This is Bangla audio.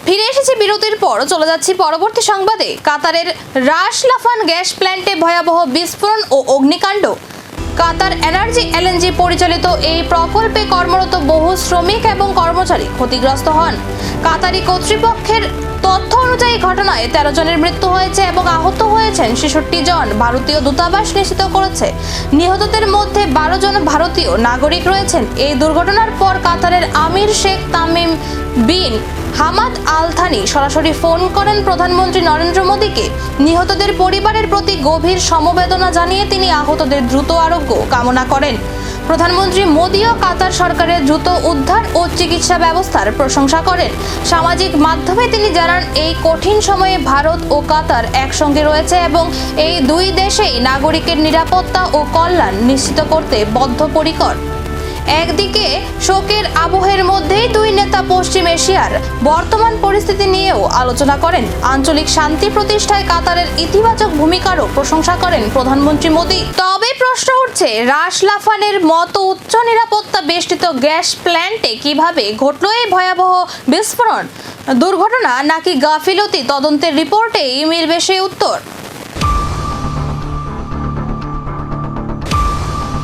ফিরে এসেছি বিরতির পর, চলে যাচ্ছি পরবর্তী সংবাদে। কাতারের রাস লাফান গ্যাস প্ল্যান্টে ভয়াবহ বিস্ফোরণ ও অগ্নিকাণ্ড। কাতার এনার্জি এলএনজি পরিচালিত এই প্রকল্পে কর্মরত বহু শ্রমিক এবং কর্মচারী ক্ষতিগ্রস্ত হন। কাতারি কর্তৃপক্ষের তথ্য অনুযায়ী ঘটনায় 13 জনের মৃত্যু হয়েছে এবং আহত হয়েছেন 66 জন। ভারতীয় দূতাবাস নিশ্চিত করেছে নিহতদের মধ্যে 12 জন ভারতীয় নাগরিক রয়েছেন। এই দুর্ঘটনার পর কাতারের আমির শেখ Tamim bin Hamad Al Thani সরাসরি ফোন করেন প্রধানমন্ত্রী নরেন্দ্র মোদীকে। নিহতদের পরিবারের প্রতি গভীর সমবেদনা জানিয়ে তিনি আহতদের দ্রুত আরোগ্য কামনা করেন। প্রধানমন্ত্রী মোদীও কাতার সরকারের দ্রুত উদ্ধার ও চিকিৎসা ব্যবস্থার প্রশংসা করেন। সামাজিক মাধ্যমে তিনি জানান, এই কঠিন সময়ে ভারত ও কাতার একসঙ্গে রয়েছে এবং এই দুই দেশেই নাগরিকের নিরাপত্তা ও কল্যাণ নিশ্চিত করতে বদ্ধপরিকর। একদিকে শোকের আবহের মধ্যেই দুই নেতা পশ্চিম এশিয়ার বর্তমান পরিস্থিতি নিয়েও আলোচনা করেন। আঞ্চলিক শান্তি প্রতিষ্ঠায় কাতারের ইতিবাচক ভূমিকারও প্রশংসা করেন প্রধানমন্ত্রী মোদী। তবে প্রশ্ন উঠছে, রাস লাফানের মতো উচ্চ নিরাপত্তা বেষ্টিত গ্যাস প্ল্যান্টে কিভাবে ঘটল এই ভয়াবহ বিস্ফোরণ? দুর্ঘটনা নাকি গাফিলতি? তদন্তের রিপোর্টেই মিলবে সেই উত্তর।